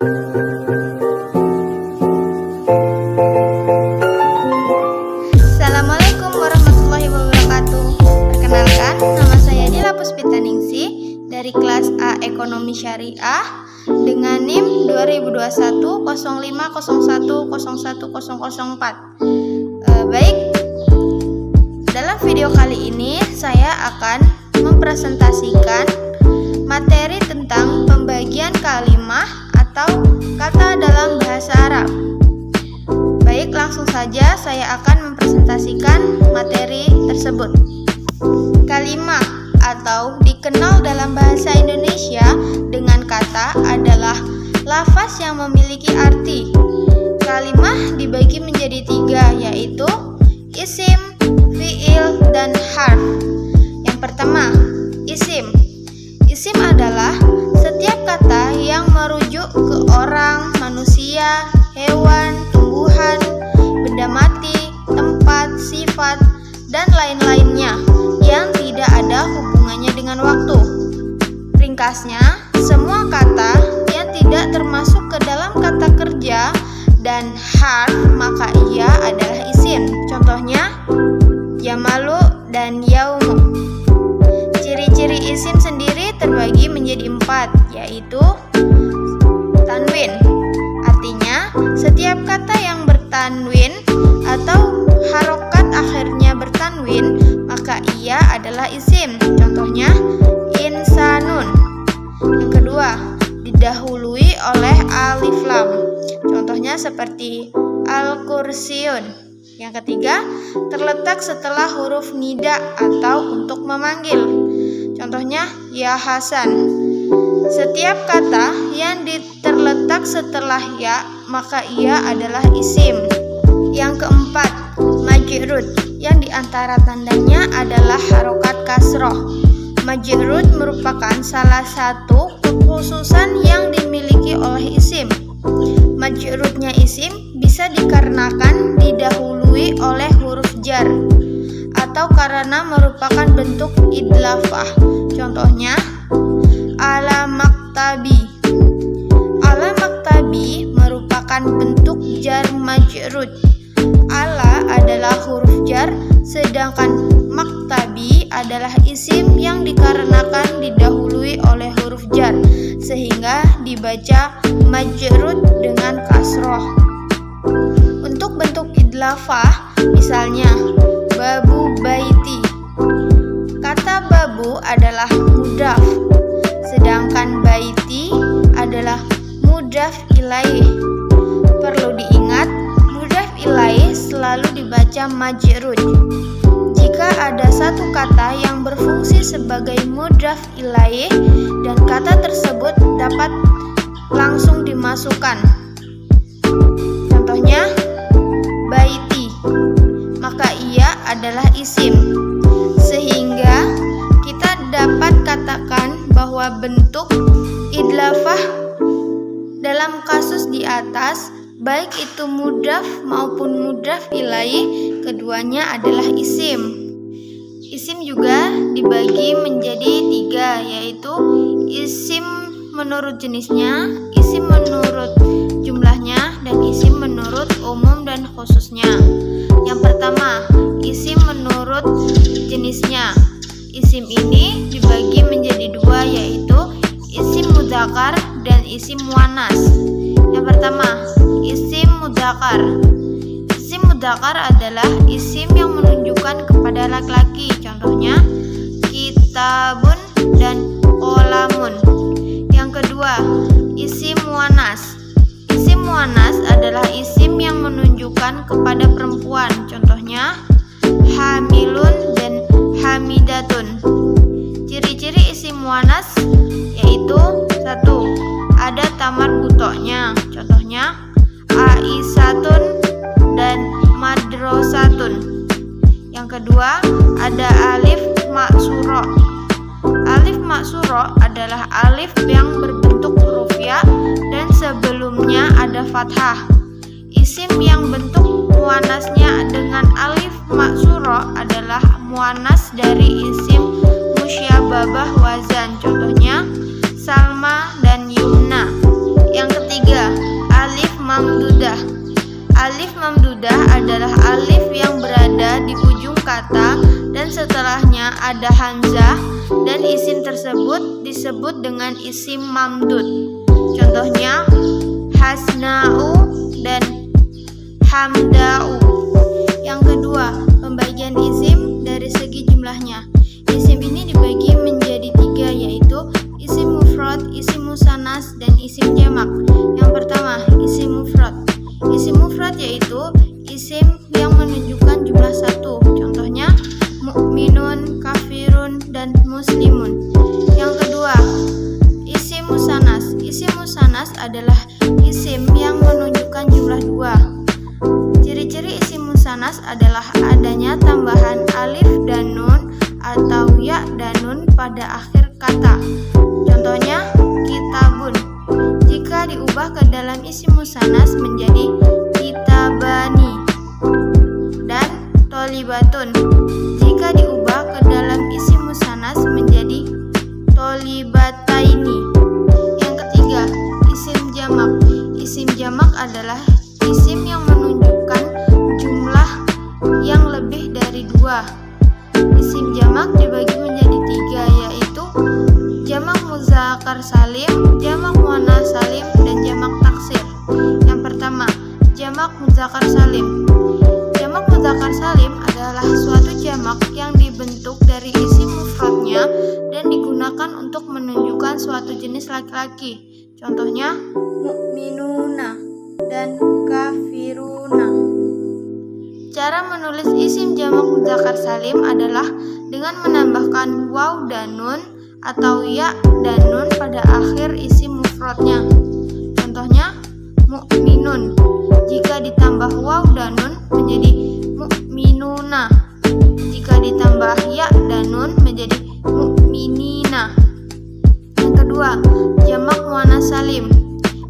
Assalamualaikum warahmatullahi wabarakatuh. Perkenalkan, nama saya Dila Puspitaningsih dari kelas A Ekonomi Syariah dengan NIM 2021 0501 010004. Baik, dalam video kali ini saya akan mempresentasikan materi tentang pembagian kalimah atau kata dalam bahasa Arab. Baik, langsung saja saya akan mempresentasikan materi tersebut. Kalimah atau dikenal dalam bahasa Indonesia dengan kata adalah lafaz yang memiliki arti. Kalimah dibagi menjadi 3, yaitu isim, fiil, dan harf. Yang pertama, isim. Isim adalah setiap kata yang merujuk ke orang, manusia, hewan, tumbuhan, benda mati, tempat, sifat, dan lain-lainnya yang tidak ada hubungannya dengan waktu. Ringkasnya, semua kata yang tidak termasuk ke dalam kata kerja dan harf maka ia adalah isim. Contohnya, yamalu dan yaumu. Ciri-ciri isim sendiri terbagi menjadi 4, yaitu tanwin. Artinya, setiap kata yang bertanwin atau harokat akhirnya bertanwin, maka ia adalah isim. Contohnya, insanun. Yang kedua, didahului oleh alif lam. Contohnya seperti al-kursiyun. Yang ketiga, terletak setelah huruf nida atau untuk memanggil. Contohnya, ya Hasan. Setiap kata yang terletak setelah ya, maka ia adalah isim. Yang keempat, majrud, yang diantara tandanya adalah harokat kasroh. Majrud merupakan salah satu kekhususan yang dimiliki oleh isim. Majrudnya isim bisa dikarenakan didahului oleh huruf jar atau karena merupakan bentuk idlafah. Contohnya, ala maktabi. Ala maktabi merupakan bentuk jar majrud. Ala adalah huruf jar, sedangkan maktabi adalah isim yang dikarenakan didahului oleh huruf jar, sehingga dibaca majrud dengan kasroh. Untuk bentuk idlafah, misalnya babu baiti. Kata babu adalah mudaf, sedangkan baiti adalah mudaf ilaih. Perlu diingat, mudaf ilaih selalu dibaca majrud. Jika ada satu kata yang berfungsi sebagai mudaf ilaih dan kata tersebut dapat langsung dimasukkan. Contohnya, baiti, maka ia adalah isim. Sehingga kita dapat katakan bahwa bentuk idlafah dalam kasus di atas, baik itu mudaf maupun mudaf ilaih, keduanya adalah isim. Isim juga dibagi menjadi 3, yaitu isim menurut jenisnya, isim menurut jumlahnya, dan isim menurut umum dan khususnya. Yang pertama, isim menurut jenisnya. Isim ini dibagi menjadi 2, yaitu isim mudzakkar dan isim muannas. Yang pertama, isim mudzakkar. Isim mudzakkar adalah isim yang menunjukkan kepada laki-laki. Contohnya, kitabun dan qalamun. Yang kedua, isim muannas. Isim muannas adalah isim yang menunjukkan kepada perempuan. Contohnya, hamilun dan hamidatun. Ciri-ciri isim muannas yaitu 1. Ada tamar butoknya. Contohnya, aisatun dan madrosatun. Yang kedua, ada alif maksuro. Alif maksuro adalah alif yang berbentuk huruf ya dan sebelumnya ada fathah. Isim yang bentuk muannasnya dengan alif maksuro adalah muannas dari isim musyababah wazan. Contohnya, Salma dan Yumna. Yang ketiga, kata dan setelahnya ada hamzah dan isim tersebut disebut dengan isim mamdud. Contohnya hasna'u dan hamda'u. Yang kedua, pembagian isim dari segi jumlahnya. Isim ini dibagi menjadi 3, yaitu isim mufrad, isim musannas, dan isim jamak. Yang pertama, isim mufrad. Isim mufrad yaitu isim yang menunjukkan jumlah 1. Contohnya mukminun, kafirun, dan muslimun. Yang kedua, isim musannas. Isim musannas adalah isim yang menunjukkan jumlah 2. Ciri-ciri isim musannas adalah adanya tambahan alif dan nun atau ya dan nun pada akhir kata. Contohnya kitabun. Jika diubah ke dalam isim musannas menjadi kitabani. Dan tolibatun. Jika diubah ke dalam isim musannas menjadi tolibataini. Yang ketiga, isim jamak. Isim jamak adalah isim yang menunjukkan jumlah yang lebih dari 2. Isim jamak dibagi menjadi 3, yaitu jamak muzakkar salim, jamak muannats salim, dan jamak taksir. Yang pertama, jamak muzakkar salim. Jamak muzakkar salim adalah suatu jamak yang dibentuk dari isim mufradnya dan digunakan untuk menunjukkan suatu jenis laki-laki. Contohnya mukminuna dan kafiruna. Cara menulis isim jamak muzakkar salim adalah dengan menambahkan waw dan nun atau ya dan nun pada akhir isim mufradnya. Contohnya mukminun. Jika ditambah waw dan nun menjadi mukminuna. Jika ditambah ya dan nun menjadi mukminina. Yang kedua, jamak muannats salim.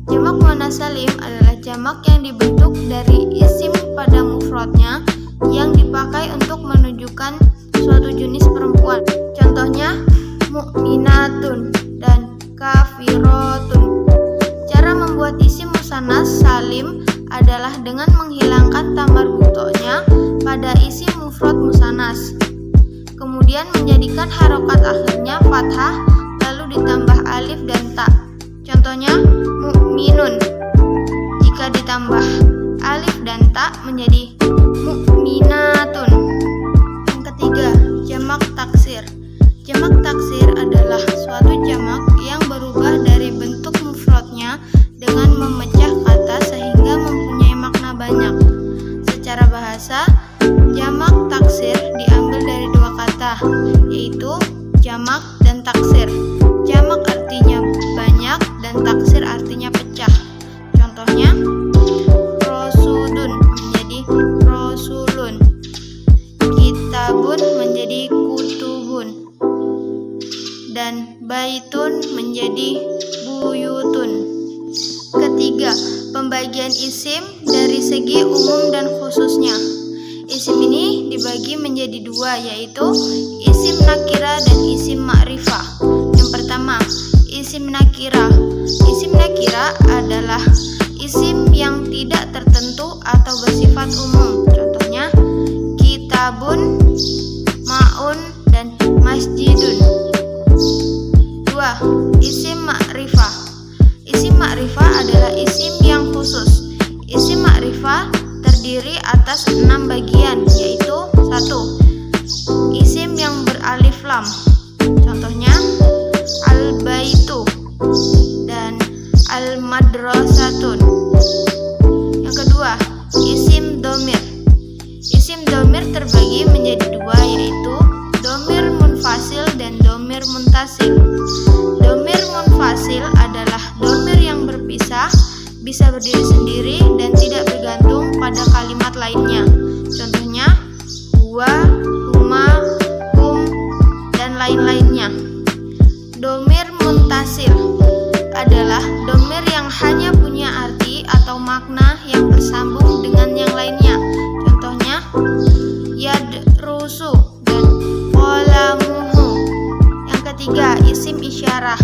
Jamak muannats salim adalah jamak yang dibentuk dari isim pada mufradnya yang dipakai untuk menunjukkan suatu jenis perempuan. Contohnya mukminatun dan kafiratun. Cara membuat isim musannas salim adalah dengan menghilangkan ta marbuthonya pada isim mufrad musannas. Kemudian menjadikan harokat akhirnya fathah lalu ditambah alif dan ta. Contohnya mukminun. Jika ditambah alif dan ta menjadi mukminatun. Yang ketiga, jamak taksir. Jamak taksir adalah suatu jamak yang berubah dari bentuk mufradnya dengan memecah kata sehingga mempunyai makna banyak. Secara bahasa, jamak taksir diambil dari 2 kata, yaitu jamak dan taksir. Jamak artinya banyak dan taksir artinya pecah. Contohnya prosudun menjadi prosulun, kitabun menjadi kutubun, dan baitun menjadi buyutun. Ketiga, pembagian isim dari segi umum dan khususnya. Isim ini dibagi menjadi 2, yaitu isim nakira dan isim ma'rifah. Yang pertama, isim nakira. Isim nakira adalah isim yang tidak tertentu atau bersifat umum. Contohnya kitabun, ma'un, dan masjidun. 2. Isim ma'rifah. Isim ma'rifah adalah isim yang khusus. Isim ma'rifah terdiri atas 6 bagian, yaitu 1. Isim yang beralif lam. Contohnya al-baitu dan al-madrasatun. Yang kedua, isim domir. Isim domir terbagi menjadi 2, yaitu domir munfasil dan domir muntasil. Domir munfasil adalah domir yang berpisah, bisa berdiri sendiri dan tidak bergantung pada kalimat lainnya. Contohnya huwa, huma, hum, dan lain-lainnya. Domir muntasil adalah domir yang hanya punya arti atau makna yang bersambung dengan yang lainnya. Contohnya yadrusu dan qalamuhu. Yang ketiga, isim isyarah.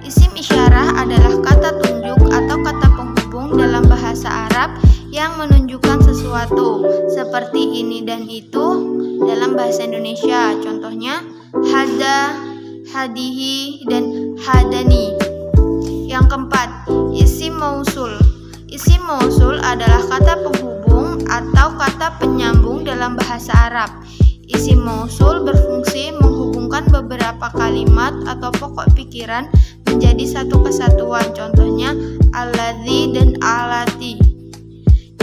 Isim isyarah adalah kata tunjuk atau kata penghubung dalam bahasa Arab yang menunjukkan sesuatu seperti ini dan itu dalam bahasa bahasa Indonesia. Contohnya hada, hadihi, dan hadani. Yang keempat, isim mausul. Isim mausul adalah kata penghubung atau kata penyambung dalam bahasa Arab. Isim mausul berfungsi menghubungkan beberapa kalimat atau pokok pikiran menjadi satu kesatuan. Contohnya alladzi dan alati.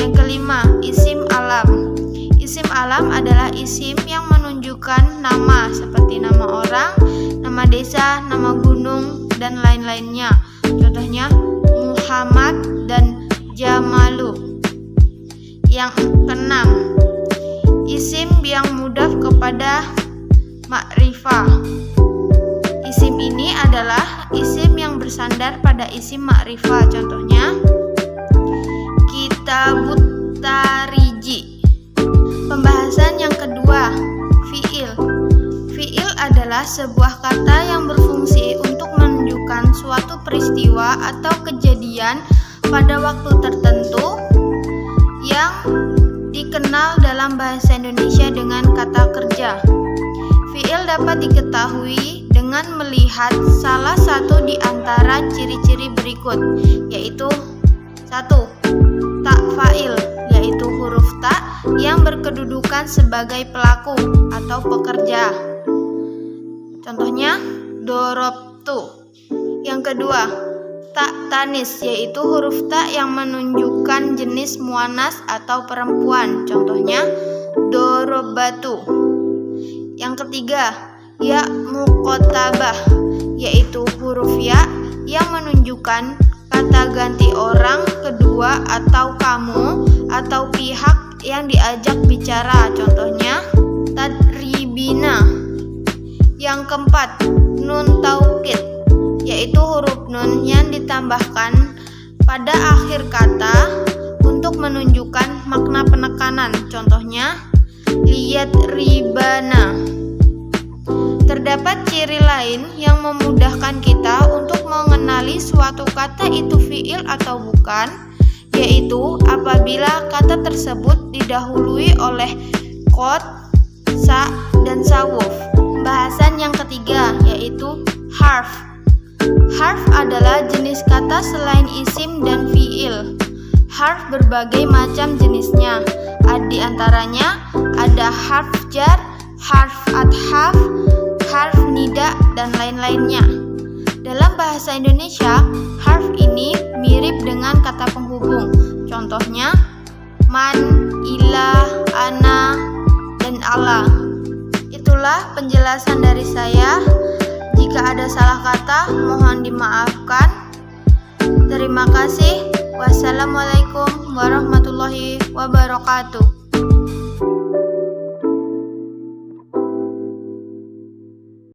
Yang kelima, isim alam. Isim alam adalah isim yang menunjukkan nama seperti nama orang, nama desa, nama gunung, dan lain-lainnya. Contohnya Muhammad dan Jamalu. Yang keenam, isim yang mudhaf kepada makrifah. Isim ini adalah isim yang bersandar pada isim makrifah. Contohnya Kitabut Tariji. Pembahasan yang kedua, fi'il. Fi'il adalah sebuah kata yang berfungsi untuk menunjukkan suatu peristiwa atau kejadian pada waktu tertentu yang dikenal dalam bahasa Indonesia dengan kata kerja. Fi'il dapat diketahui dengan melihat salah satu di antara ciri-ciri berikut, yaitu 1. Tak fa'il, yaitu huruf ta yang berkedudukan sebagai pelaku atau pekerja. Contohnya dorobtu. Yang kedua, tak tanis, yaitu huruf ta yang menunjukkan jenis muannas atau perempuan. Contohnya dorobatu. Yang ketiga, ya muqotabah, yaitu huruf ya yang menunjukkan kata ganti orang, kedua, atau kamu, atau pihak yang diajak bicara. Contohnya tadribina. Yang keempat, nun taukid, yaitu huruf nun yang ditambahkan pada akhir kata untuk menunjukkan makna penekanan. Contohnya liyat ribana. Terdapat ciri lain yang memudahkan kita untuk mengenali suatu kata itu fi'il atau bukan, yaitu apabila kata tersebut didahului oleh qad, sa, dan sawuf. Pembahasan yang ketiga yaitu harf. Harf adalah jenis kata selain isim dan fi'il. Harf berbagai macam jenisnya. Di antaranya ada harf jar, harf athaf, harf nida, dan lain-lainnya. Dalam bahasa Indonesia, harf ini mirip dengan kata penghubung. Contohnya man, ila, ana, dan ala. Itulah penjelasan dari saya. Jika ada salah kata, mohon dimaafkan. Terima kasih. Wassalamualaikum warahmatullahi wabarakatuh.